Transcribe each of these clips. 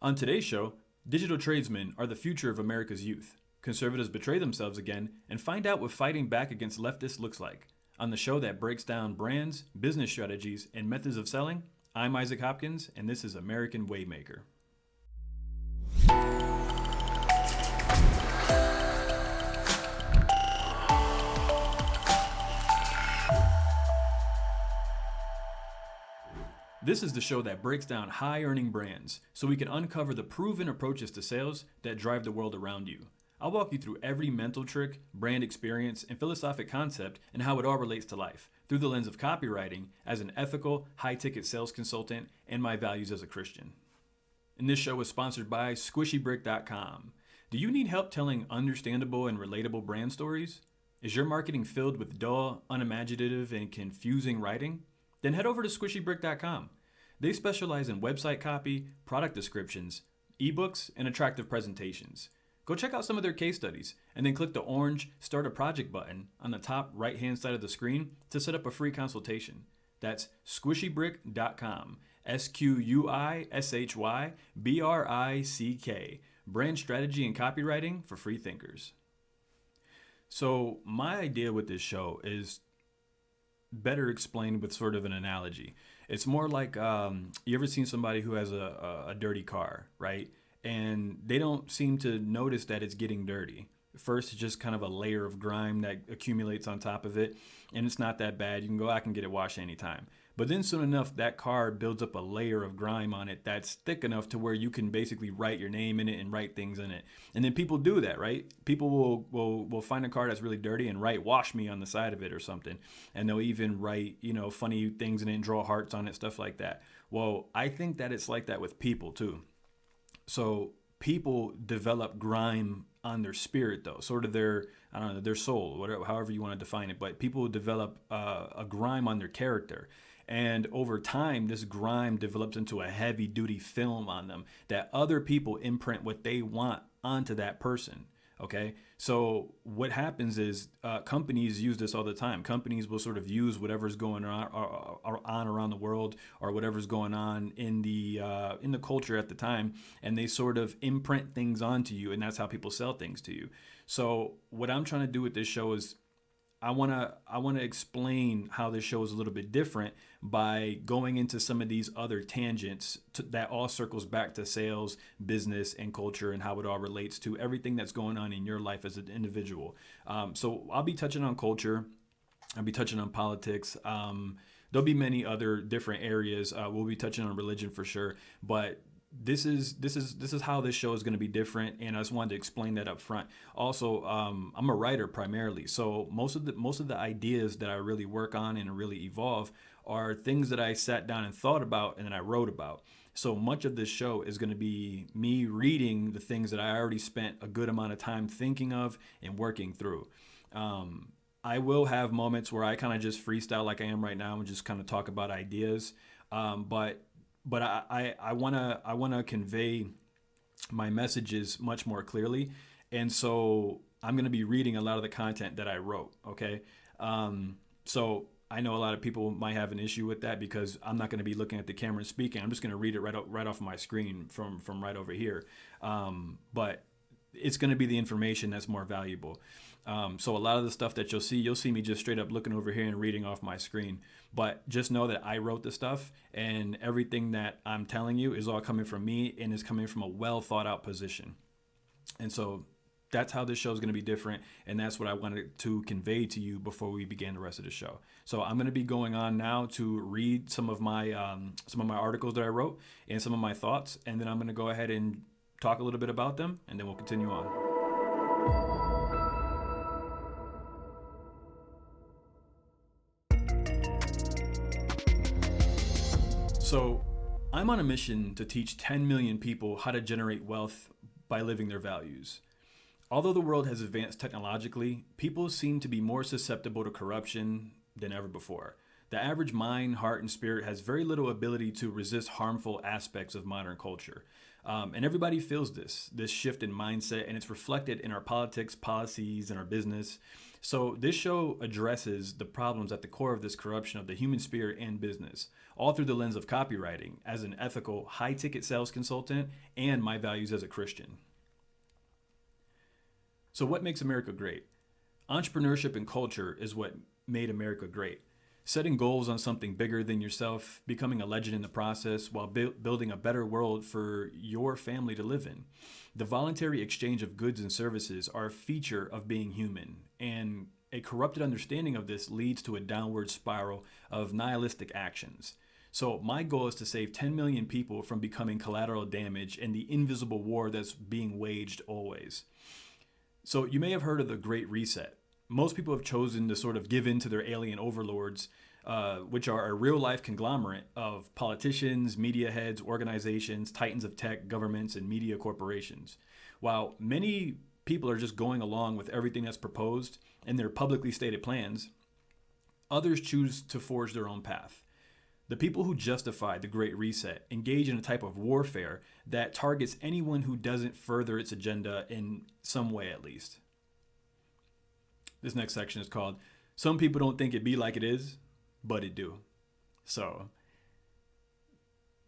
On today's show, digital tradesmen are the future of America's youth. Conservatives betray themselves again and find out what fighting back against leftists looks like. On the show that breaks down brands, business strategies, and methods of selling, I'm Isaac Hopkins, and this is American Waymaker. This is the show that breaks down high-earning brands so we can uncover the proven approaches to sales that drive the world around you. I'll walk you through every mental trick, brand experience, and philosophic concept and how it all relates to life through the lens of copywriting as an ethical, high-ticket sales consultant and my values as a Christian. And this show is sponsored by SquishyBrick.com. Do you need help telling understandable and relatable brand stories? Is your marketing filled with dull, unimaginative, and confusing writing? Then head over to SquishyBrick.com. They specialize in website copy, product descriptions, ebooks, and attractive presentations. Go check out some of their case studies, and then click the orange Start a Project button on the top right-hand side of the screen to set up a free consultation. That's SquishyBrick.com. SQUISHYBRICK. Brand strategy and copywriting for free thinkers. So my idea with this show is better explained with sort of an analogy. It's more like you ever seen somebody who has a dirty car, right? And they don't seem to notice that it's getting dirty. First, it's just kind of a layer of grime that accumulates on top of it, and it's not that bad. You can go, I can get it washed anytime. But then soon enough, that car builds up a layer of grime on it that's thick enough to where you can basically write your name in it and write things in it. And then people do that, right? People will find a car that's really dirty and write "wash me" on the side of it or something. And they'll even write, funny things in it and draw hearts on it, stuff like that. Well, I think that it's like that with people too. So people develop grime on their spirit, though, sort of their soul, whatever, however you want to define it. But people develop a grime on their character. And over time, this grime develops into a heavy duty film on them that other people imprint what they want onto that person. Okay. So what happens is companies use this all the time. Companies will sort of use whatever's going on around the world or whatever's going on in the culture at the time. And they sort of imprint things onto you. And that's how people sell things to you. So what I'm trying to do with this show is I want to explain how this show is a little bit different by going into some of these other tangents that all circles back to sales, business, and culture and how it all relates to everything that's going on in your life as an individual. So I'll be touching on culture. I'll be touching on politics. There'll be many other different areas. We'll be touching on religion for sure, but this is how this show is going to be different, and I just wanted to explain that up front. Also, I'm a writer primarily, so most of the ideas that I really work on and really evolve are things that I sat down and thought about and then I wrote about. So much of this show is going to be me reading the things that I already spent a good amount of time thinking of and working through. I will have moments where I kind of just freestyle like I am right now and just kind of talk about ideas, but I wanna convey my messages much more clearly, and so I'm gonna be reading a lot of the content that I wrote. Okay, so I know a lot of people might have an issue with that because I'm not gonna be looking at the camera and speaking. I'm just gonna read it right off my screen from right over here. But it's gonna be the information that's more valuable. So a lot of the stuff that you'll see me just straight up looking over here and reading off my screen. But just know that I wrote the stuff, and everything that I'm telling you is all coming from me and is coming from a well thought out position. And so that's how this show is going to be different, and that's what I wanted to convey to you before we began the rest of the show. So I'm going to be going on now to read some of my articles that I wrote and some of my thoughts, and then I'm going to go ahead and talk a little bit about them, and then we'll continue on. So I'm on a mission to teach 10 million people how to generate wealth by living their values. Although the world has advanced technologically, people seem to be more susceptible to corruption than ever before. The average mind, heart, and spirit has very little ability to resist harmful aspects of modern culture. And everybody feels this shift in mindset, and it's reflected in our politics, policies, and our business. So this show addresses the problems at the core of this corruption of the human spirit and business, all through the lens of copywriting as an ethical, high-ticket sales consultant and my values as a Christian. So what makes America great? Entrepreneurship and culture is what made America great. Setting goals on something bigger than yourself, becoming a legend in the process while building a better world for your family to live in. The voluntary exchange of goods and services are a feature of being human, and a corrupted understanding of this leads to a downward spiral of nihilistic actions. So my goal is to save 10 million people from becoming collateral damage in the invisible war that's being waged always. So you may have heard of the Great Reset. Most people have chosen to sort of give in to their alien overlords, which are a real-life conglomerate of politicians, media heads, organizations, titans of tech, governments, and media corporations. While many people are just going along with everything that's proposed in their publicly stated plans, others choose to forge their own path. The people who justify the Great Reset engage in a type of warfare that targets anyone who doesn't further its agenda in some way at least. This next section is called, Some People Don't Think It Be Like It Is, But It Do. So,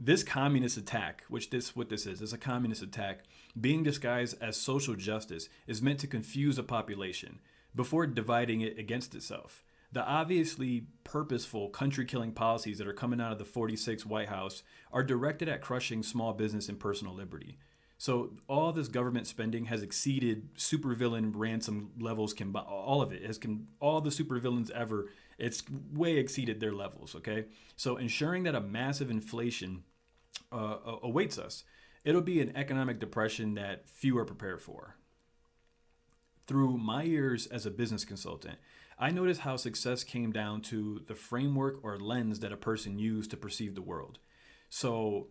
this communist attack, what this is a communist attack, being disguised as social justice, is meant to confuse a population before dividing it against itself. The obviously purposeful country-killing policies that are coming out of the 46th White House are directed at crushing small business and personal liberty. So all this government spending has exceeded supervillain ransom levels. All of it all the supervillains ever. It's way exceeded their levels. Okay, so ensuring that a massive inflation awaits us, it'll be an economic depression that few are prepared for. Through my years as a business consultant, I noticed how success came down to the framework or lens that a person used to perceive the world. So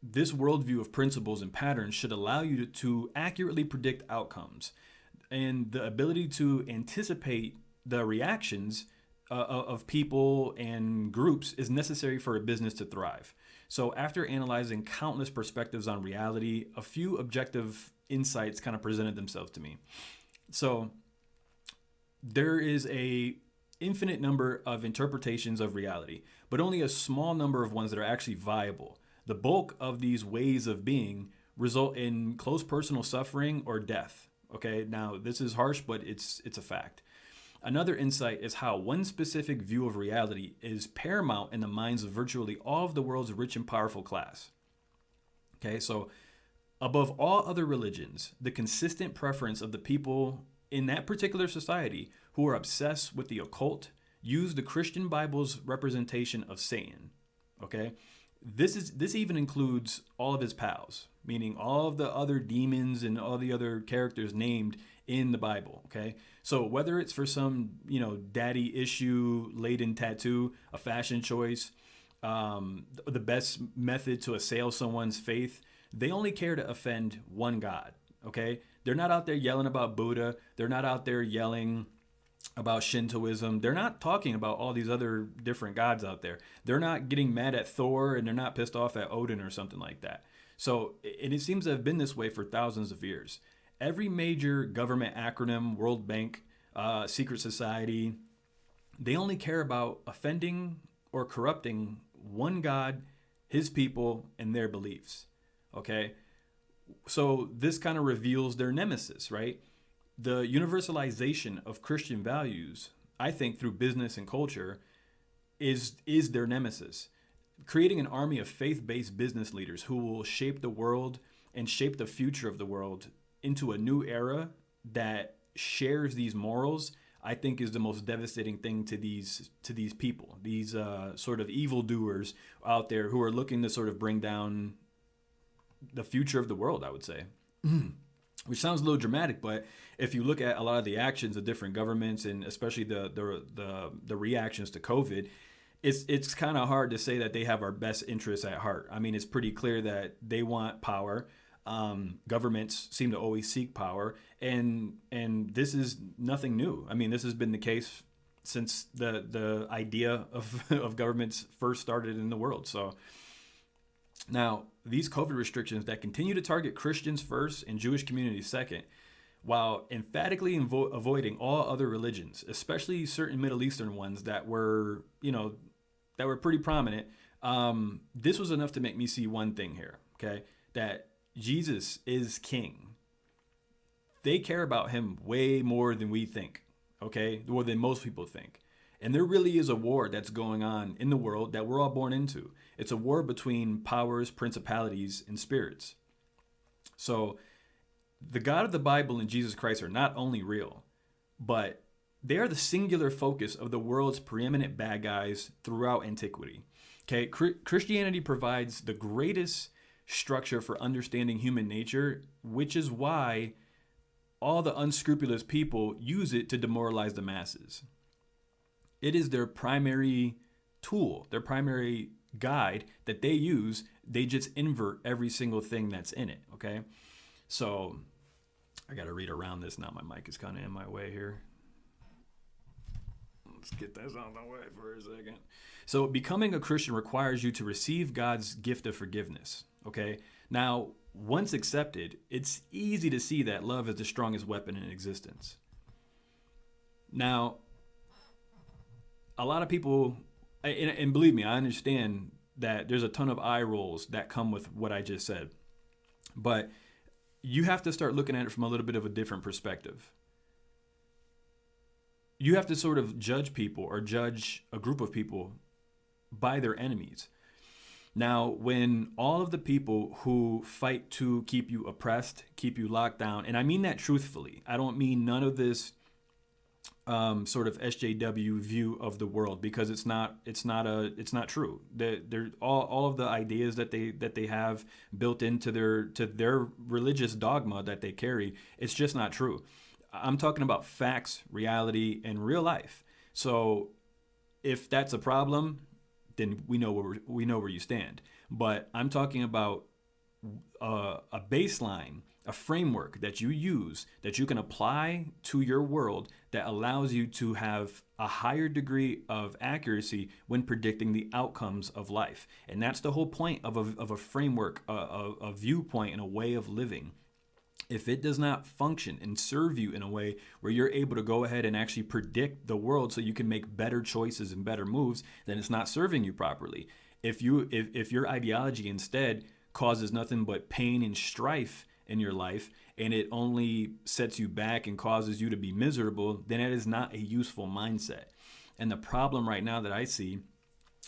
this worldview of principles and patterns should allow you to accurately predict outcomes, and the ability to anticipate the reactions of people and groups is necessary for a business to thrive. So after analyzing countless perspectives on reality, a few objective insights kind of presented themselves to me. So there is a infinite number of interpretations of reality, but only a small number of ones that are actually viable. The bulk of these ways of being result in close personal suffering or death. Okay, now this is harsh, but it's a fact. Another insight is how one specific view of reality is paramount in the minds of virtually all of the world's rich and powerful class. Okay, so above all other religions, the consistent preference of the people in that particular society who are obsessed with the occult use the Christian Bible's representation of Satan. Okay, this even includes all of his pals, meaning all of the other demons and all the other characters named in the Bible. Okay, so whether it's for some daddy issue laden tattoo, a fashion choice, the best method to assail someone's faith, they only care to offend one God. Okay, they're not out there yelling about Buddha. They're not out there yelling about Shintoism. They're not talking about all these other different gods out there. They're not getting mad at Thor, and they're not pissed off at Odin or something like that. So, and it seems to have been this way for thousands of years. Every major government acronym, World Bank, secret society, they only care about offending or corrupting one God, his people, and their beliefs. Okay? So this kind of reveals their nemesis, right? The universalization of Christian values, I think, through business and culture, is their nemesis. Creating an army of faith-based business leaders who will shape the world and shape the future of the world into a new era that shares these morals, I think, is the most devastating thing to these people, these sort of evildoers out there who are looking to sort of bring down the future of the world, I would say. Which sounds a little dramatic, but if you look at a lot of the actions of different governments, and especially the reactions to COVID, it's kind of hard to say that they have our best interests at heart. I mean, it's pretty clear that they want power. Governments seem to always seek power, and this is nothing new. I mean, this has been the case since the idea of of governments first started in the world. So now these COVID restrictions that continue to target Christians first and Jewish communities second, while emphatically avoiding all other religions, especially certain Middle Eastern ones that were, that were pretty prominent. This was enough to make me see one thing here, okay? That Jesus is king. They care about him way more than we think, okay? More than most people think. And there really is a war that's going on in the world that we're all born into. It's a war between powers, principalities, and spirits. So the God of the Bible and Jesus Christ are not only real, but they are the singular focus of the world's preeminent bad guys throughout antiquity. Okay, Christianity provides the greatest structure for understanding human nature, which is why all the unscrupulous people use it to demoralize the masses. It is their primary tool, their primary guide that they use. They just invert every single thing that's in it, okay? So I got to read around this now. My mic is kind of in my way here. Let's get this out of the way for a second. So becoming a Christian requires you to receive God's gift of forgiveness, okay? Now, once accepted, it's easy to see that love is the strongest weapon in existence. Now, a lot of people, and believe me, I understand that there's a ton of eye rolls that come with what I just said. But you have to start looking at it from a little bit of a different perspective. You have to sort of judge people or judge a group of people by their enemies. Now, when all of the people who fight to keep you oppressed, keep you locked down, and I mean that truthfully, I don't mean none of this sort of SJW view of the world, because it's not true. They're all of the ideas that they have built into their religious dogma that they carry. It's just not true. I'm talking about facts, reality, and real life. So if that's a problem, then we know where you stand. But I'm talking about a baseline, a framework that you use, that you can apply to your world, that allows you to have a higher degree of accuracy when predicting the outcomes of life. And that's the whole point of a framework, a viewpoint, and a way of living. If it does not function and serve you in a way where you're able to go ahead and actually predict the world so you can make better choices and better moves, then it's not serving you properly. If your ideology instead causes nothing but pain and strife in your life, and it only sets you back and causes you to be miserable, then it is not a useful mindset. And the problem right now that I see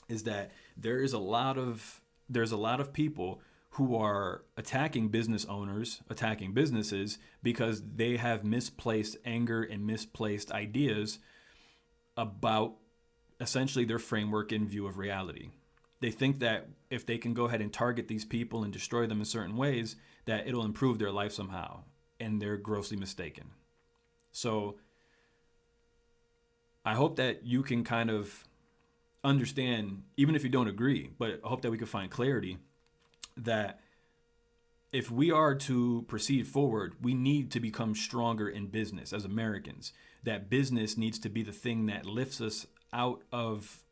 is that there's a lot of people who are attacking business owners, attacking businesses, because they have misplaced anger and misplaced ideas about essentially their framework and view of reality. They think that if they can go ahead and target these people and destroy them in certain ways, that it'll improve their life somehow. And they're grossly mistaken. So I hope that you can kind of understand, even if you don't agree, but I hope that we can find clarity, that if we are to proceed forward, we need to become stronger in business as Americans. That business needs to be the thing that lifts us out of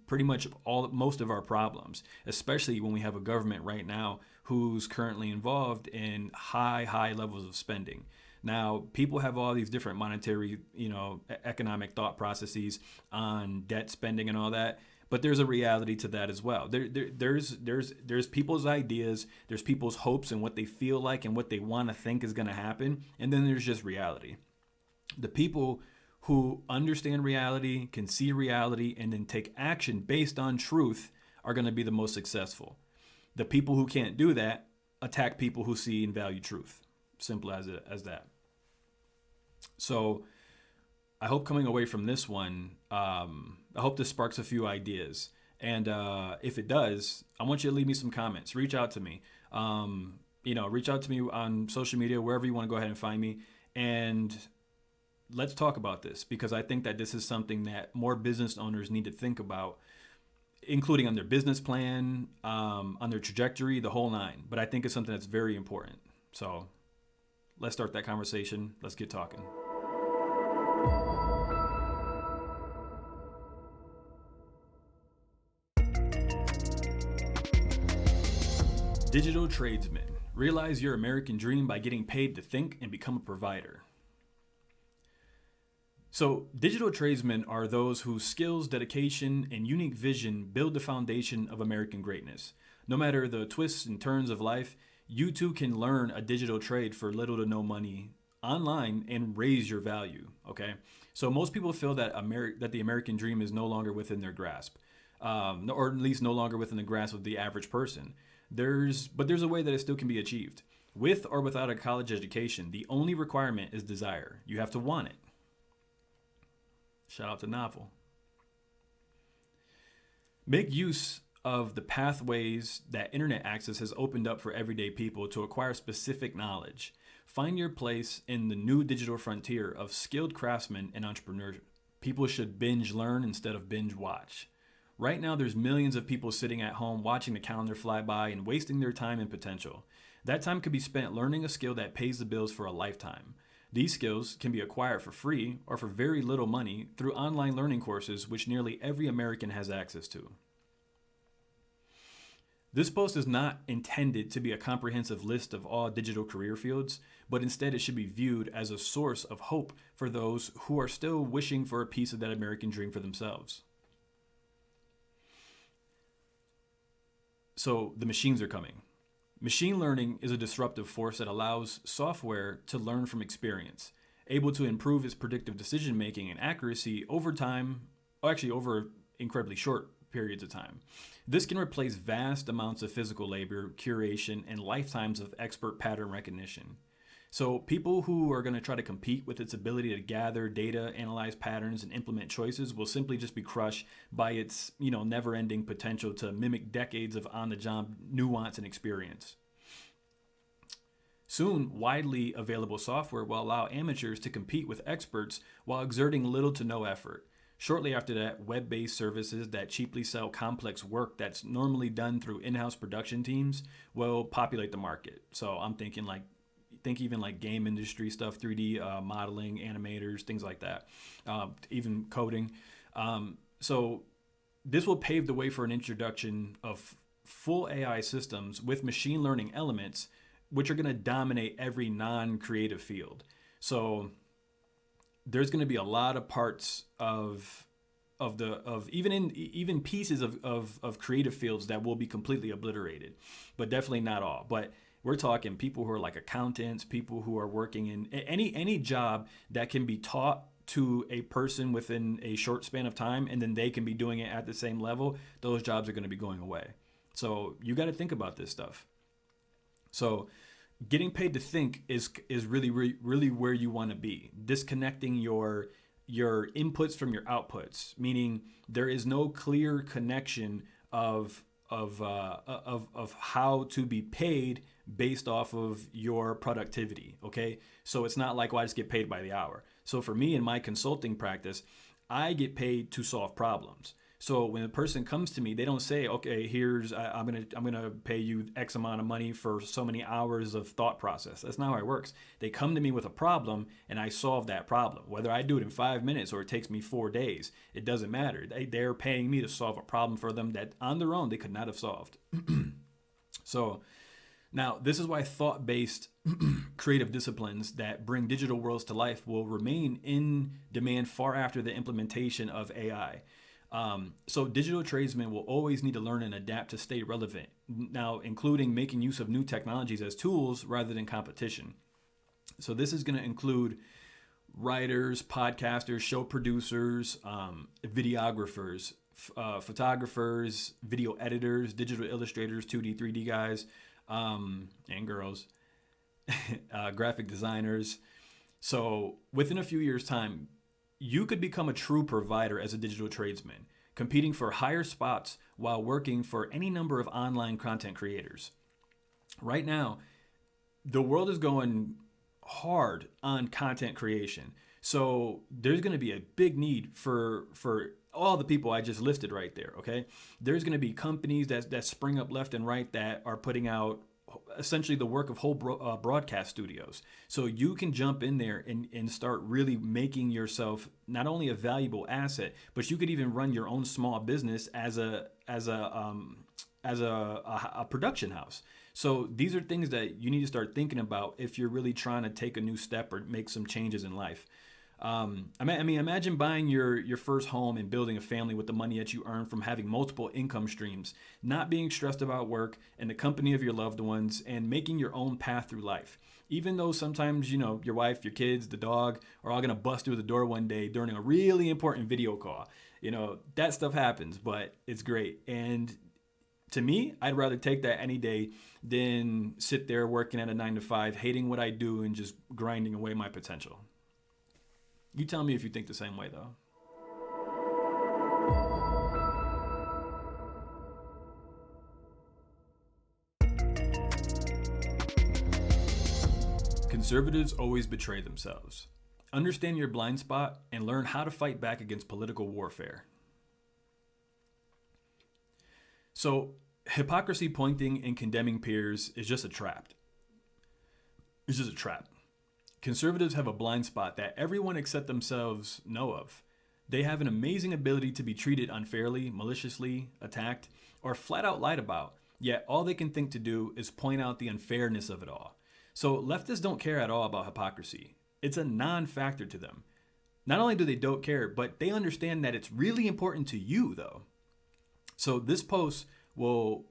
pretty much most of our problems, especially when we have a government right now who's currently involved in high levels of spending. Now, people have all these different monetary, economic thought processes on debt spending and all that. But there's a reality to that as well. There's people's ideas, there's people's hopes and what they feel like and what they want to think is going to happen. And then there's just reality. The people who understand reality, can see reality, and then take action based on truth are going to be the most successful. The people who can't do that attack people who see and value truth. Simple as that. So I hope coming away from this one, I hope this sparks a few ideas. And if it does, I want you to leave me some comments. Reach out to me. Reach out to me on social media, wherever you want to go ahead and find me. And let's talk about this, because I think that this is something that more business owners need to think about, including on their business plan, on their trajectory, the whole nine. But I think it's something that's very important. So let's start that conversation. Let's get talking. Digital tradesmen. Realize your American dream by getting paid to think and become a provider. So, digital tradesmen are those whose skills, dedication, and unique vision build the foundation of American greatness. No matter the twists and turns of life, you too can learn a digital trade for little to no money online and raise your value. Okay, so most people feel that that the American dream is no longer within their grasp, or at least no longer within the grasp of the average person. But there's a way that it still can be achieved. With or without a college education, the only requirement is desire. You have to want it. Shout out to Novel. Make use of the pathways that internet access has opened up for everyday people to acquire specific knowledge. Find your place in the new digital frontier of skilled craftsmen and entrepreneurs. People should binge learn instead of binge watch. Right now, there's millions of people sitting at home watching the calendar fly by and wasting their time and potential. That time could be spent learning a skill that pays the bills for a lifetime. These skills can be acquired for free or for very little money through online learning courses, which nearly every American has access to. This post is not intended to be a comprehensive list of all digital career fields, but instead it should be viewed as a source of hope for those who are still wishing for a piece of that American dream for themselves. So the machines are coming. Machine learning is a disruptive force that allows software to learn from experience, able to improve its predictive decision making and accuracy over time, or actually over incredibly short periods of time. This can replace vast amounts of physical labor, curation, and lifetimes of expert pattern recognition. So people who are going to try to compete with its ability to gather data, analyze patterns, and implement choices will simply just be crushed by its, never-ending potential to mimic decades of on-the-job nuance and experience. Soon, widely available software will allow amateurs to compete with experts while exerting little to no effort. Shortly after that, web-based services that cheaply sell complex work that's normally done through in-house production teams will populate the market. So I'm thinking even like game industry stuff, 3D modeling, animators, things like that, even coding. So this will pave the way for an introduction of full AI systems with machine learning elements, which are going to dominate every non-creative field. So there's going to be a lot of parts of even pieces of creative fields that will be completely obliterated, but definitely not all. But we're talking people who are like accountants, people who are working in any job that can be taught to a person within a short span of time, and then they can be doing it at the same level. Those jobs are going to be going away. So you got to think about this stuff. So getting paid to think is really where you want to be. Disconnecting your inputs from your outputs, meaning there is no clear connection of how to be paid based off of your productivity. Okay, so it's not like, well, I just get paid by the hour. So for me in my consulting practice, I get paid to solve problems. So when a person comes to me, they don't say, okay, I'm gonna pay you X amount of money for so many hours of thought process. That's not how it works. They come to me with a problem and I solve that problem. Whether I do it in 5 minutes or it takes me 4 days, it doesn't matter. They're paying me to solve a problem for them that on their own they could not have solved. So now this is why thought-based creative disciplines that bring digital worlds to life will remain in demand far after the implementation of AI. So digital tradesmen will always need to learn and adapt to stay relevant, now including making use of new technologies as tools rather than competition. So this is going to include writers, podcasters, show producers, videographers, photographers, video editors, digital illustrators, 2D, 3D guys, and girls, graphic designers. So within a few years' time, you could become a true provider as a digital tradesman, competing for higher spots while working for any number of online content creators. Right now, the world is going hard on content creation. So there's going to be a big need for all the people I just listed right there, okay? There's going to be companies that spring up left and right that are putting out essentially the work of whole broadcast studios. So you can jump in there and start really making yourself not only a valuable asset, but you could even run your own small business as a production house. So these are things that you need to start thinking about if you're really trying to take a new step or make some changes in life. Imagine buying your first home and building a family with the money that you earn from having multiple income streams, not being stressed about work, and the company of your loved ones, and making your own path through life. Even though sometimes, your wife, your kids, the dog are all going to bust through the door one day during a really important video call. That stuff happens, but it's great. And to me, I'd rather take that any day than sit there working at a 9 to 5, hating what I do and just grinding away my potential. You tell me if you think the same way, though. Conservatives always betray themselves. Understand your blind spot and learn how to fight back against political warfare. So, hypocrisy pointing and condemning peers is just a trap. It's just a trap. Conservatives have a blind spot that everyone except themselves know of. They have an amazing ability to be treated unfairly, maliciously, attacked, or flat out lied about, yet all they can think to do is point out the unfairness of it all. So leftists don't care at all about hypocrisy. It's a non-factor to them. Not only do they don't care, but they understand that it's really important to you, though. So this post will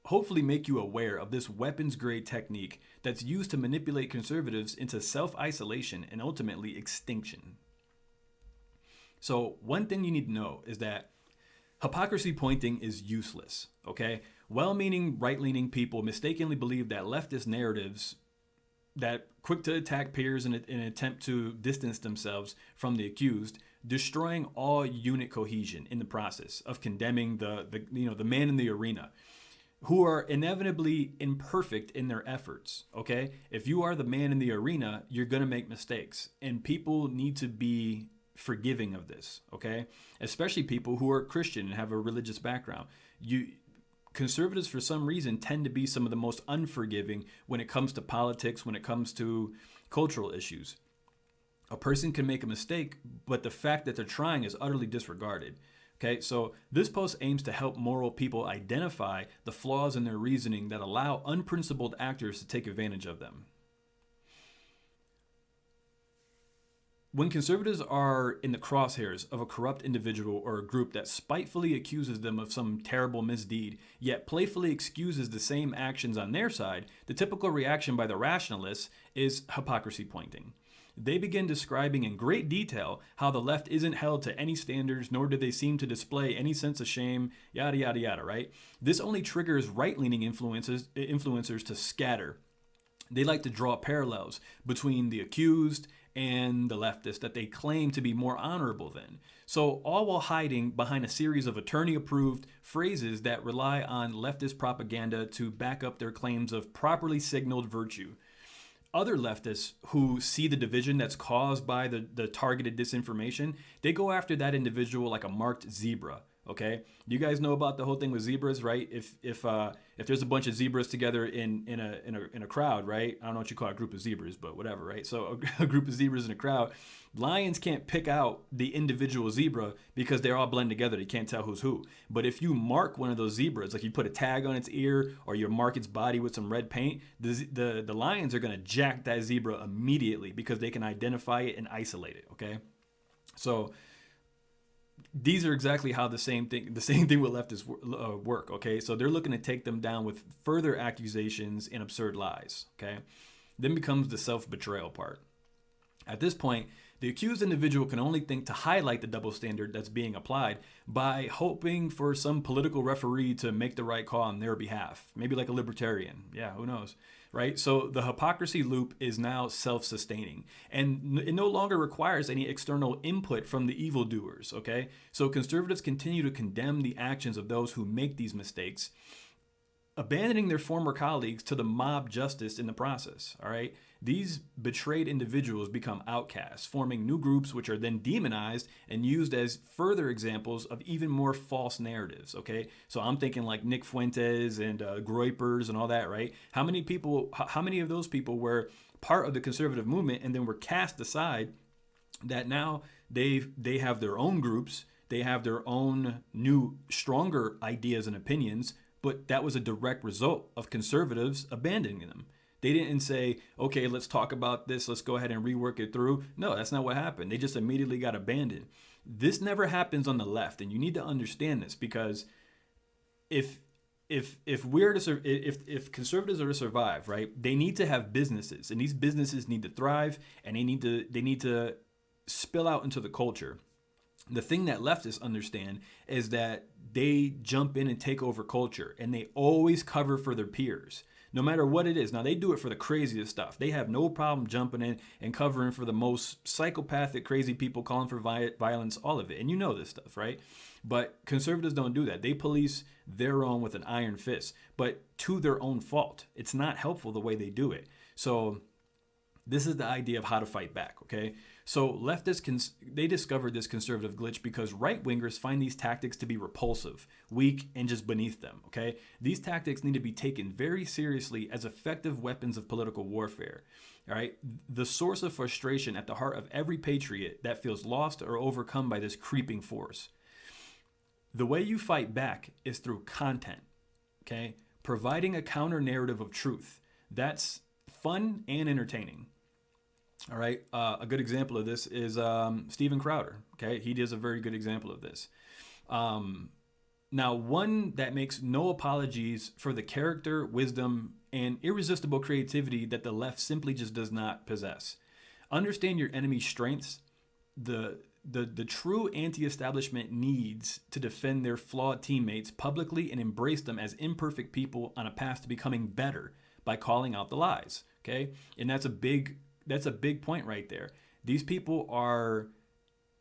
hopefully make you aware of this weapons-grade technique that's used to manipulate conservatives into self-isolation and ultimately extinction. So one thing you need to know is that hypocrisy pointing is useless, okay? Well-meaning, right-leaning people mistakenly believe that leftist narratives that quick to attack peers in an attempt to distance themselves from the accused, destroying all unit cohesion in the process of condemning the man in the arena, who are inevitably imperfect in their efforts, okay? If you are the man in the arena, you're going to make mistakes, and people need to be forgiving of this, okay? Especially people who are Christian and have a religious background. Conservatives, for some reason, tend to be some of the most unforgiving when it comes to politics, when it comes to cultural issues. A person can make a mistake, but the fact that they're trying is utterly disregarded. Okay, so this post aims to help moral people identify the flaws in their reasoning that allow unprincipled actors to take advantage of them. When conservatives are in the crosshairs of a corrupt individual or a group that spitefully accuses them of some terrible misdeed, yet playfully excuses the same actions on their side, the typical reaction by the rationalists is hypocrisy pointing. They begin describing in great detail how the left isn't held to any standards, nor do they seem to display any sense of shame, yada, yada, yada, right? This only triggers right-leaning influencers to scatter. They like to draw parallels between the accused and the leftists that they claim to be more honorable than. So all while hiding behind a series of attorney-approved phrases that rely on leftist propaganda to back up their claims of properly signaled virtue. Other leftists who see the division that's caused by the targeted disinformation, they go after that individual like a marked zebra. Okay, you guys know about the whole thing with zebras, right? If there's a bunch of zebras together in a crowd, right? I don't know what you call a group of zebras, but whatever, right? So a group of zebras in a crowd, lions can't pick out the individual zebra because they're all blend together. They can't tell who's who. But if you mark one of those zebras, like you put a tag on its ear or you mark its body with some red paint, the lions are gonna jack that zebra immediately because they can identify it and isolate it. Okay, so these are exactly how the same thing with leftists work, okay? So they're looking to take them down with further accusations and absurd lies, okay? Then becomes the self-betrayal part. At this point, the accused individual can only think to highlight the double standard that's being applied by hoping for some political referee to make the right call on their behalf. Maybe like a libertarian. Yeah, who knows, right? So the hypocrisy loop is now self-sustaining, and it no longer requires any external input from the evildoers, okay? So conservatives continue to condemn the actions of those who make these mistakes, abandoning their former colleagues to the mob justice in the process, all right? These betrayed individuals become outcasts, forming new groups which are then demonized and used as further examples of even more false narratives, okay? So I'm thinking like Nick Fuentes and Groypers and all that, right? How many of those people were part of the conservative movement and then were cast aside that now they have their own groups, they have their own new, stronger ideas and opinions, but that was a direct result of conservatives abandoning them. They didn't say, okay, let's talk about this. Let's go ahead and rework it through. No, that's not what happened. They just immediately got abandoned. This never happens on the left, and you need to understand this, because if conservatives are to survive, right, they need to have businesses, and these businesses need to thrive, and they need to spill out into the culture. The thing that leftists understand is that they jump in and take over culture, and they always cover for their peers, no matter what it is. Now, they do it for the craziest stuff. They have no problem jumping in and covering for the most psychopathic, crazy people, calling for violence, all of it. And you know this stuff, right? But conservatives don't do that. They police their own with an iron fist, but to their own fault. It's not helpful the way they do it. So this is the idea of how to fight back, okay? So leftists, they discovered this conservative glitch because right-wingers find these tactics to be repulsive, weak, and just beneath them, okay? These tactics need to be taken very seriously as effective weapons of political warfare, all right? The source of frustration at the heart of every patriot that feels lost or overcome by this creeping force. The way you fight back is through content, okay? Providing a counter narrative of truth. That's fun and entertaining. All right. A good example of this is Steven Crowder. Okay. He is a very good example of this. Now, one that makes no apologies for the character, wisdom, and irresistible creativity that the left simply just does not possess. Understand your enemy's strengths. The true anti-establishment needs to defend their flawed teammates publicly and embrace them as imperfect people on a path to becoming better by calling out the lies. Okay. And that's a big point right there. These people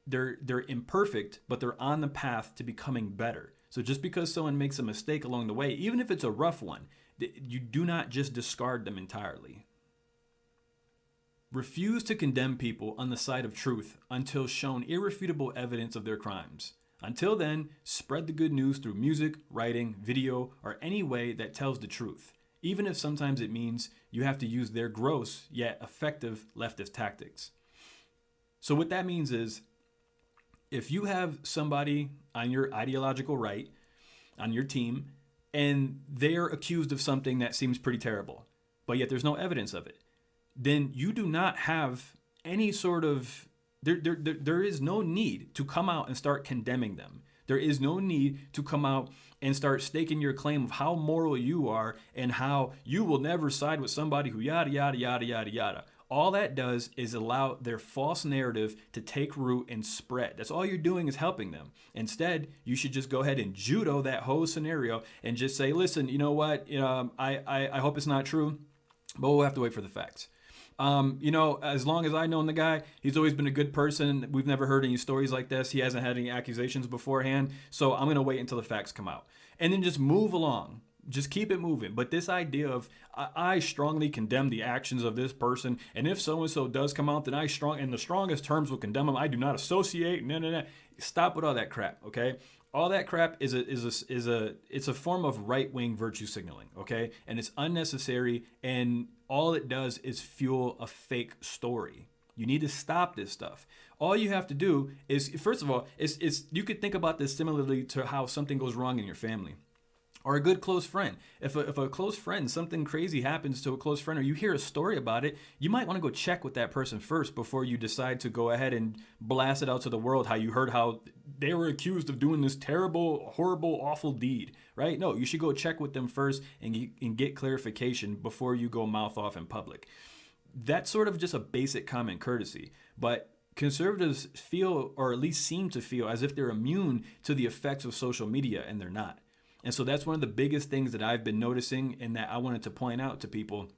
they're imperfect, but they're on the path to becoming better. So just because someone makes a mistake along the way, even if it's a rough one, you do not just discard them entirely. Refuse to condemn people on the side of truth until shown irrefutable evidence of their crimes. Until then, spread the good news through music, writing, video, or any way that tells the truth, even if sometimes it means you have to use their gross yet effective leftist tactics. So what that means is, if you have somebody on your ideological right, on your team, and they're accused of something that seems pretty terrible, but yet there's no evidence of it, then you do not have any sort of, there is no need to come out and start condemning them. There is no need to come out and start staking your claim of how moral you are and how you will never side with somebody who yada, yada, yada, yada, yada. All that does is allow their false narrative to take root and spread. That's all you're doing, is helping them. Instead, you should just go ahead and judo that whole scenario and just say, listen, you know what? I hope it's not true, but we'll have to wait for the facts. As long as I know the guy, he's always been a good person. We've never heard any stories like this. He hasn't had any accusations beforehand. So I'm going to wait until the facts come out. And then just move along. Just keep it moving. But this idea of, I strongly condemn the actions of this person, and if so-and-so does come out, then in the strongest terms will condemn him. I do not associate. No. Stop with all that crap, okay? All that crap it's a form of right-wing virtue signaling, okay? And it's unnecessary, and all it does is fuel a fake story. You need to stop this stuff. All you have to do is, first of all, you could think about this similarly to how something goes wrong in your family. Or a good close friend. If a close friend, something crazy happens to a close friend, or you hear a story about it, you might want to go check with that person first before you decide to go ahead and blast it out to the world how you heard how they were accused of doing this terrible, horrible, awful deed, right? No, you should go check with them first and get clarification before you go mouth off in public. That's sort of just a basic common courtesy. But conservatives feel, or at least seem to feel, as if they're immune to the effects of social media, and they're not. And so that's one of the biggest things that I've been noticing, and that I wanted to point out to people,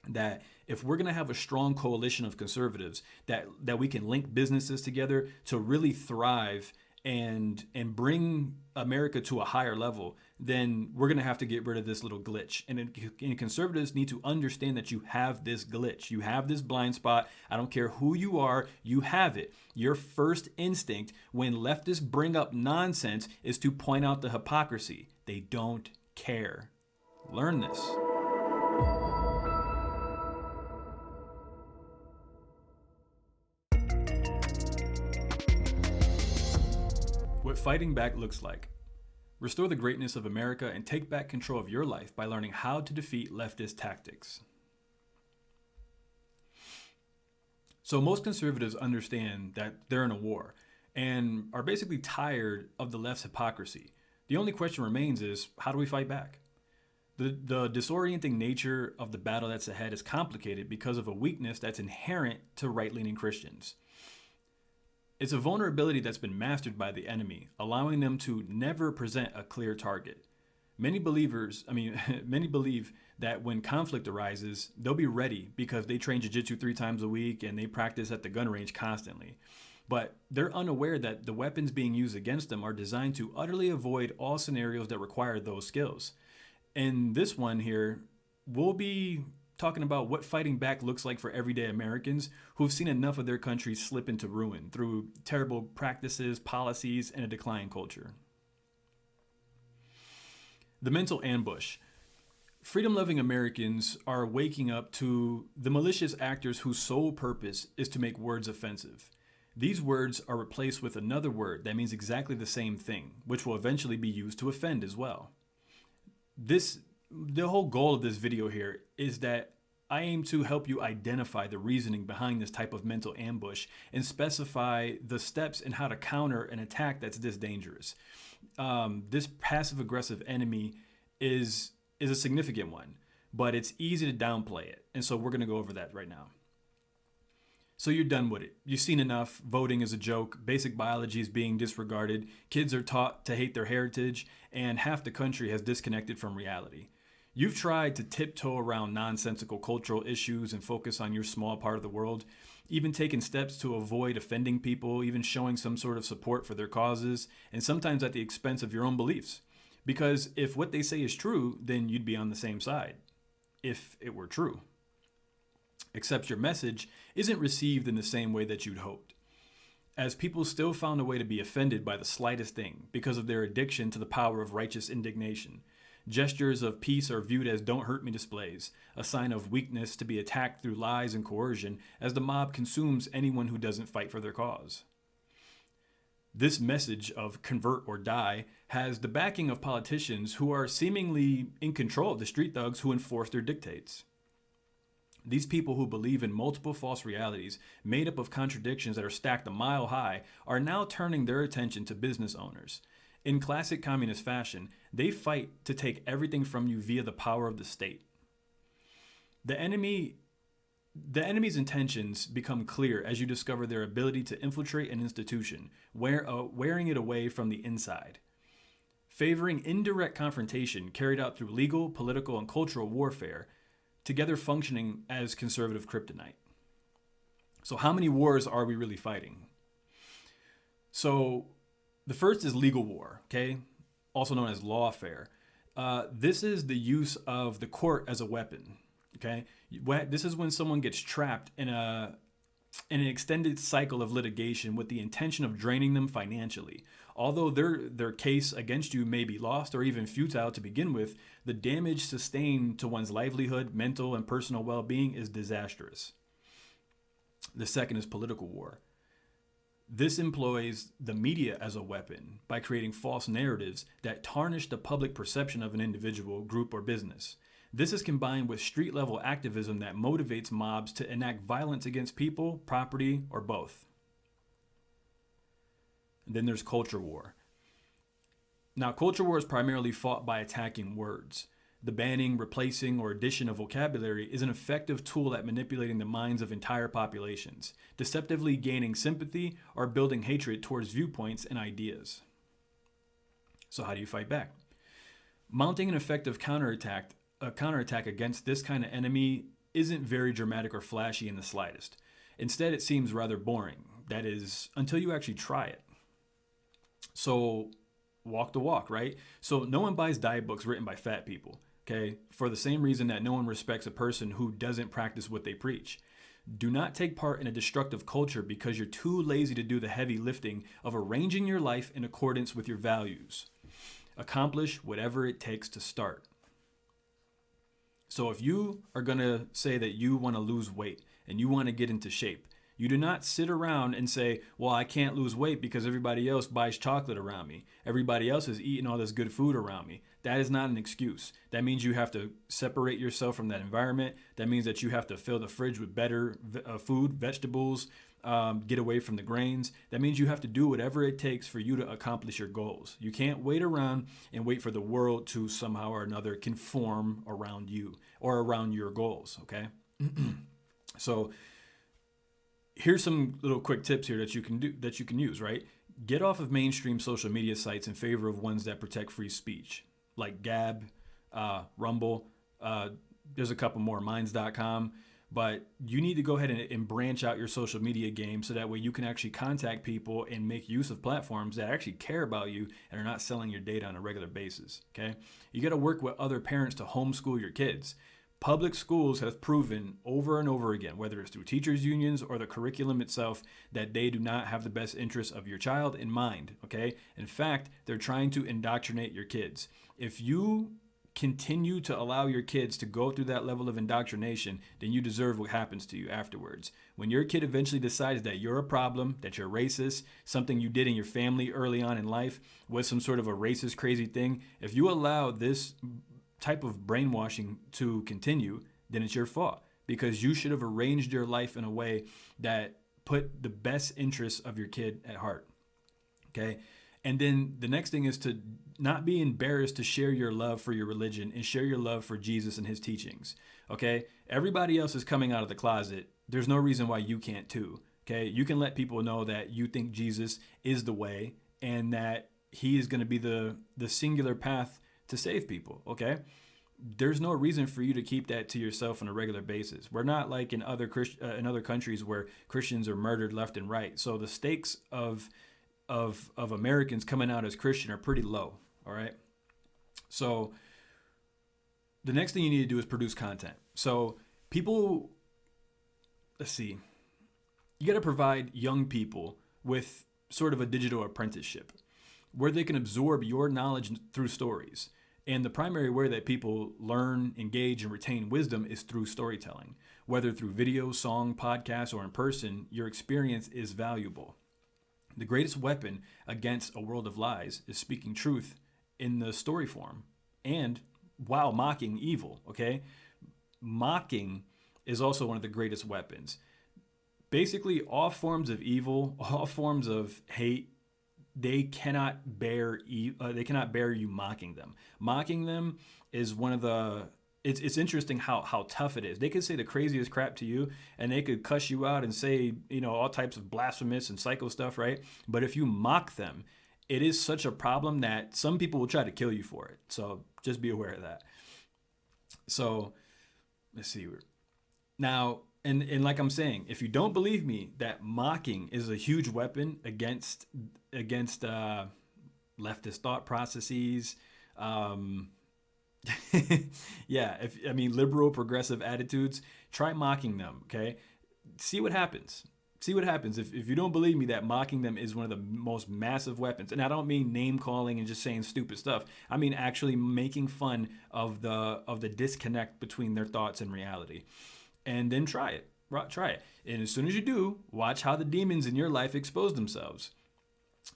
that if we're going to have a strong coalition of conservatives, that we can link businesses together to really thrive and bring America to a higher level, then we're going to have to get rid of this little glitch. And conservatives need to understand that you have this glitch. You have this blind spot. I don't care who you are, you have it. Your first instinct when leftists bring up nonsense is to point out the hypocrisy. They don't care. Learn this. What fighting back looks like. Restore the greatness of America and take back control of your life by learning how to defeat leftist tactics. So most conservatives understand that they're in a war and are basically tired of the left's hypocrisy. The only question remains is, how do we fight back? The disorienting nature of the battle that's ahead is complicated because of a weakness that's inherent to right-leaning Christians. It's a vulnerability that's been mastered by the enemy, allowing them to never present a clear target. Many believe that when conflict arises, they'll be ready because they train jiu-jitsu 3 times a week and they practice at the gun range constantly. But they're unaware that the weapons being used against them are designed to utterly avoid all scenarios that require those skills. In this one here, we'll be talking about what fighting back looks like for everyday Americans who've seen enough of their country slip into ruin through terrible practices, policies, and a declining culture. The mental ambush. Freedom-loving Americans are waking up to the malicious actors whose sole purpose is to make words offensive. These words are replaced with another word that means exactly the same thing, which will eventually be used to offend as well. The whole goal of this video here is that I aim to help you identify the reasoning behind this type of mental ambush and specify the steps in how to counter an attack that's this dangerous. This passive-aggressive enemy is a significant one, but it's easy to downplay it. And so we're going to go over that right now. So you're done with it. You've seen enough. Voting is a joke. Basic biology is being disregarded. Kids are taught to hate their heritage, and half the country has disconnected from reality. You've tried to tiptoe around nonsensical cultural issues and focus on your small part of the world, even taking steps to avoid offending people, even showing some sort of support for their causes, and sometimes at the expense of your own beliefs. Because if what they say is true, then you'd be on the same side, if it were true. Except your message isn't received in the same way that you'd hoped, as people still found a way to be offended by the slightest thing because of their addiction to the power of righteous indignation. Gestures of peace are viewed as don't hurt me displays, a sign of weakness to be attacked through lies and coercion as the mob consumes anyone who doesn't fight for their cause. This message of convert or die has the backing of politicians who are seemingly in control of the street thugs who enforce their dictates. These people who believe in multiple false realities made up of contradictions that are stacked a mile high are now turning their attention to business owners. In classic communist fashion, they fight to take everything from you via the power of the state. The enemy's intentions become clear as you discover their ability to infiltrate an institution, wearing it away from the inside. Favoring indirect confrontation carried out through legal, political, and cultural warfare, together functioning as conservative kryptonite. So how many wars are we really fighting? So the first is legal war, okay? Also known as lawfare. This is the use of the court as a weapon, okay? This is when someone gets trapped in an extended cycle of litigation with the intention of draining them financially. Although their case against you may be lost or even futile to begin with, the damage sustained to one's livelihood, mental, and personal well-being is disastrous. The second is political war. This employs the media as a weapon by creating false narratives that tarnish the public perception of an individual, group, or business. This is combined with street-level activism that motivates mobs to enact violence against people, property, or both. And then there's culture war. Now, culture war is primarily fought by attacking words. The banning, replacing, or addition of vocabulary is an effective tool at manipulating the minds of entire populations, deceptively gaining sympathy or building hatred towards viewpoints and ideas. So how do you fight back? Mounting an effective counterattack against this kind of enemy isn't very dramatic or flashy in the slightest. Instead, it seems rather boring. That is, until you actually try it. So walk the walk, right? So no one buys diet books written by fat people, okay? For the same reason that no one respects a person who doesn't practice what they preach. Do not take part in a destructive culture because you're too lazy to do the heavy lifting of arranging your life in accordance with your values. Accomplish whatever it takes to start. So if you are going to say that you want to lose weight and you want to get into shape, You do not sit around and say, well, I can't lose weight because everybody else buys chocolate around me. Everybody else is eating all this good food around me. That is not an excuse. That means you have to separate yourself from that environment. That means that you have to fill the fridge with better food, vegetables, get away from the grains. That means you have to do whatever it takes for you to accomplish your goals. You can't wait around and wait for the world to somehow or another conform around you or around your goals, okay? So here's some little quick tips here that you can use, right? Get off of mainstream social media sites in favor of ones that protect free speech, like Gab, Rumble. There's a couple more, Minds.com. But you need to go ahead and branch out your social media game so that way you can actually contact people and make use of platforms that actually care about you and are not selling your data on a regular basis, okay? You got to work with other parents to homeschool your kids. Public schools have proven over and over again, whether it's through teachers unions or the curriculum itself, that they do not have the best interests of your child in mind, okay? In fact, they're trying to indoctrinate your kids. If you continue to allow your kids to go through that level of indoctrination, then you deserve what happens to you afterwards. When your kid eventually decides that you're a problem, that you're racist, something you did in your family early on in life was some sort of a racist, crazy thing, if you allow this type of brainwashing to continue, then it's your fault, because you should have arranged your life in a way that put the best interests of your kid at heart. Okay. And then the next thing is to not be embarrassed to share your love for your religion and share your love for Jesus and his teachings. Okay. Everybody else is coming out of the closet. There's no reason why you can't too. Okay. You can let people know that you think Jesus is the way and that he is going to be the singular path to save people, okay? There's no reason for you to keep that to yourself on a regular basis. We're not like in other countries where Christians are murdered left and right. So the stakes of Americans coming out as Christian are pretty low, all right? So the next thing you need to do is produce content. So people, let's see, you got to provide young people with sort of a digital apprenticeship where they can absorb your knowledge through stories. And the primary way that people learn, engage, and retain wisdom is through storytelling. Whether through video, song, podcast, or in person, your experience is valuable. The greatest weapon against a world of lies is speaking truth in the story form and while mocking evil, okay? Mocking is also one of the greatest weapons. Basically, all forms of evil, all forms of hate, they cannot bear you mocking them. Mocking them is one of the, it's interesting how tough it is. They could say the craziest crap to you and they could cuss you out and say, all types of blasphemous and psycho stuff, right? But if you mock them, it is such a problem that some people will try to kill you for it. So just be aware of that. So let's see. Now, and like I'm saying, if you don't believe me that mocking is a huge weapon against leftist thought processes, liberal progressive attitudes, try mocking them, okay? See what happens. See what happens. If you don't believe me that mocking them is one of the most massive weapons, and I don't mean name calling and just saying stupid stuff. I mean actually making fun of the disconnect between their thoughts and reality. And then try it. And as soon as you do, watch how the demons in your life expose themselves.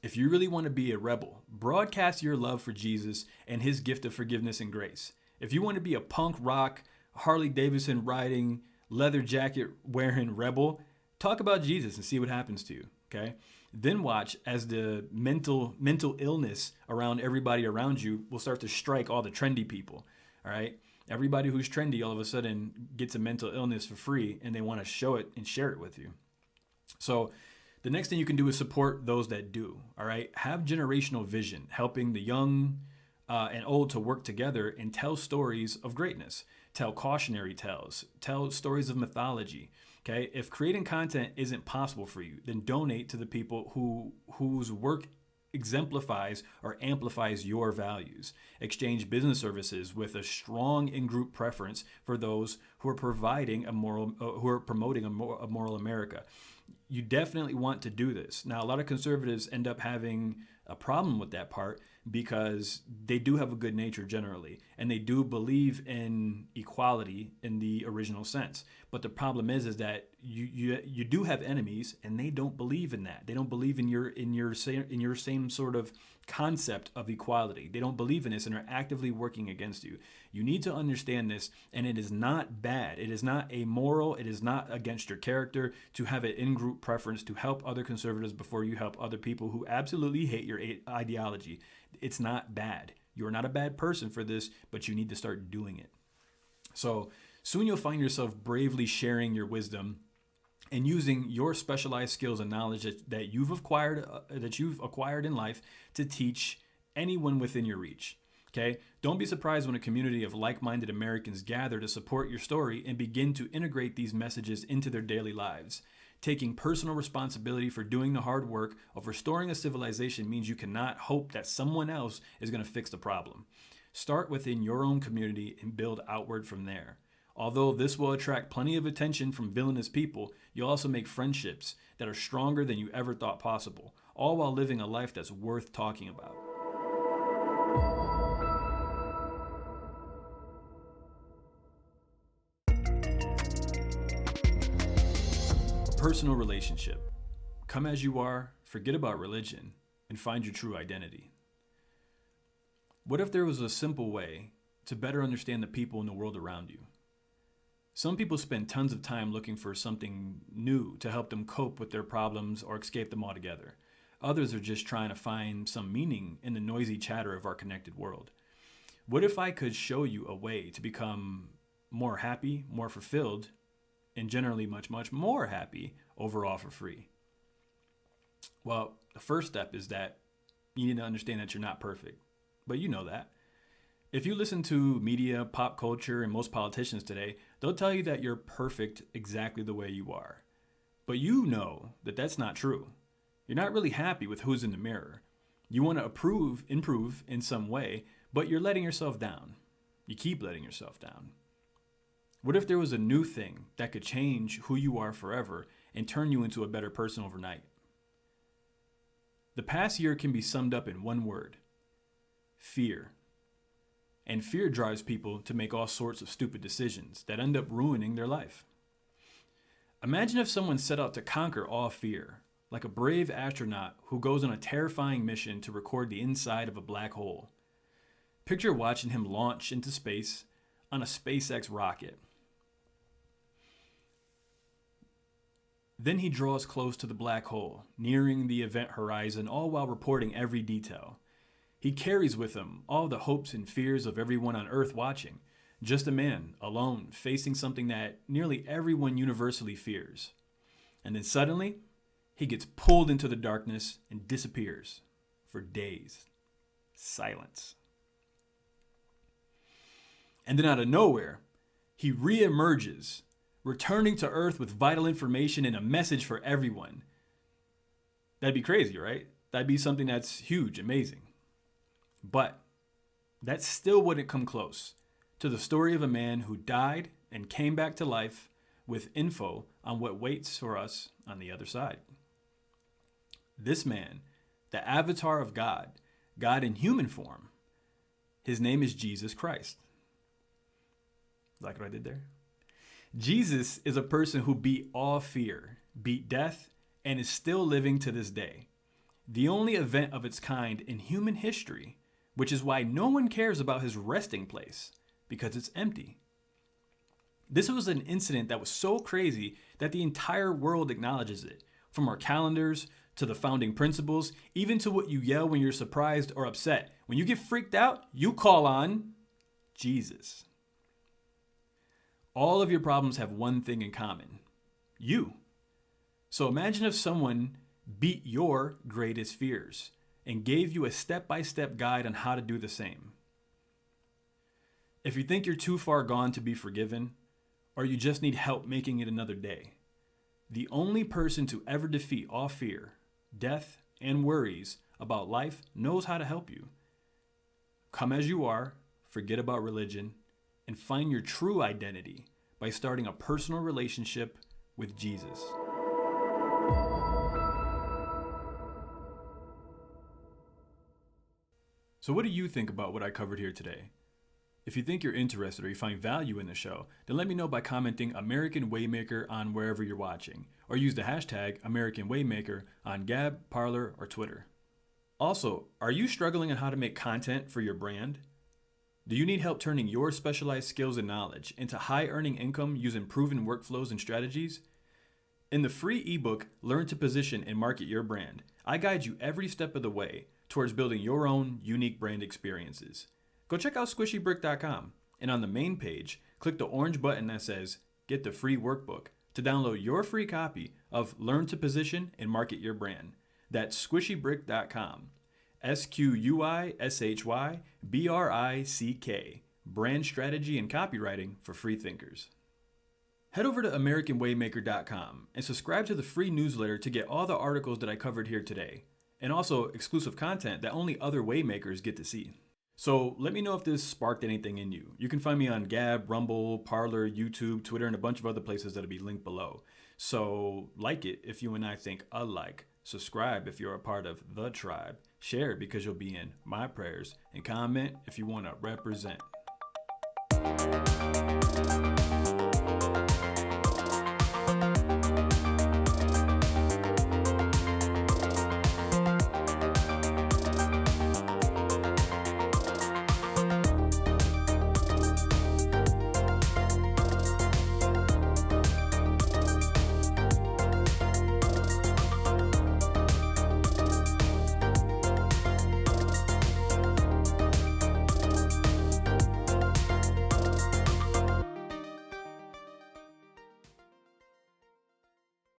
If you really want to be a rebel, broadcast your love for Jesus and his gift of forgiveness and grace. If you want to be a punk rock, Harley Davidson riding, leather jacket wearing rebel, talk about Jesus and see what happens to you, okay? Then watch as the mental illness around everybody around you will start to strike all the trendy people, all right? Everybody who's trendy all of a sudden gets a mental illness for free and they want to show it and share it with you. So the next thing you can do is support those that do, all right? Have generational vision, helping the young and old to work together and tell stories of greatness, tell cautionary tales, tell stories of mythology, okay? If creating content isn't possible for you, then donate to the people whose work exemplifies or amplifies your values. Exchange business services with a strong in-group preference for those who are promoting a moral America. You definitely want to do this. Now, a lot of conservatives end up having a problem with that part because they do have a good nature generally, and they do believe in equality in the original sense. But the problem is that you do have enemies, and they don't believe in that. They don't believe in your same sort of concept of equality. They don't believe in this and are actively working against you. You need to understand this, and it is not bad. It is not amoral. It is not against your character to have an in-group preference to help other conservatives before you help other people who absolutely hate your ideology. It's not bad. You're not a bad person for this, but you need to start doing it. So soon you'll find yourself bravely sharing your wisdom and using your specialized skills and knowledge that you've acquired in life to teach anyone within your reach. Okay? Don't be surprised when a community of like-minded Americans gather to support your story and begin to integrate these messages into their daily lives. Taking personal responsibility for doing the hard work of restoring a civilization means you cannot hope that someone else is going to fix the problem. Start within your own community and build outward from there. Although this will attract plenty of attention from villainous people, you'll also make friendships that are stronger than you ever thought possible, all while living a life that's worth talking about. Personal relationship. Come as you are, forget about religion, and find your true identity. What if there was a simple way to better understand the people in the world around you? Some people spend tons of time looking for something new to help them cope with their problems or escape them altogether. Others are just trying to find some meaning in the noisy chatter of our connected world. What if I could show you a way to become more happy, more fulfilled, and generally much, much more happy overall for free? Well, the first step is that you need to understand that you're not perfect, but you know that. If you listen to media, pop culture, and most politicians today, they'll tell you that you're perfect exactly the way you are. But you know that that's not true. You're not really happy with who's in the mirror. You want to improve in some way, but you're letting yourself down. You keep letting yourself down. What if there was a new thing that could change who you are forever and turn you into a better person overnight? The past year can be summed up in one word: fear. And fear drives people to make all sorts of stupid decisions that end up ruining their life. Imagine if someone set out to conquer all fear, like a brave astronaut who goes on a terrifying mission to record the inside of a black hole. Picture watching him launch into space on a SpaceX rocket. Then he draws close to the black hole, nearing the event horizon, all while reporting every detail. He carries with him all the hopes and fears of everyone on Earth watching. Just a man, alone, facing something that nearly everyone universally fears. And then suddenly, he gets pulled into the darkness and disappears for days. Silence. And then out of nowhere, he reemerges, returning to Earth with vital information and a message for everyone. That'd be crazy, right? That'd be something that's huge, amazing. But that still wouldn't come close to the story of a man who died and came back to life with info on what waits for us on the other side. This man, the avatar of God, God in human form, his name is Jesus Christ. Like what I did there? Jesus is a person who beat all fear, beat death, and is still living to this day. The only event of its kind in human history, which is why no one cares about his resting place, because it's empty. This was an incident that was so crazy that the entire world acknowledges it, from our calendars to the founding principles, even to what you yell when you're surprised or upset. When you get freaked out, you call on Jesus. All of your problems have one thing in common: you. So imagine if someone beat your greatest fears and gave you a step-by-step guide on how to do the same. If you think you're too far gone to be forgiven, or you just need help making it another day, the only person to ever defeat all fear, death, and worries about life knows how to help you. Come as you are, forget about religion, and find your true identity by starting a personal relationship with Jesus. So what do you think about what I covered here today? If you think you're interested or you find value in the show, then let me know by commenting American Waymaker on wherever you're watching, or use the hashtag American Waymaker on Gab, Parler, or Twitter. Also, are you struggling on how to make content for your brand? Do you need help turning your specialized skills and knowledge into high-earning income using proven workflows and strategies? In the free ebook, Learn to Position and Market Your Brand, I guide you every step of the way towards building your own unique brand experiences. Go check out squishybrick.com, and on the main page, click the orange button that says Get the Free Workbook to download your free copy of Learn to Position and Market Your Brand. That's squishybrick.com. SQUISHYBRICK. Brand strategy and copywriting for free thinkers. Head over to AmericanWaymaker.com and subscribe to the free newsletter to get all the articles that I covered here today, and also exclusive content that only other Waymakers get to see. So let me know if this sparked anything in you. You can find me on Gab, Rumble, Parler, YouTube, Twitter, and a bunch of other places that'll be linked below. So like it if you and I think alike. Subscribe if you're a part of the tribe. Share it because you'll be in my prayers. And comment if you want to represent.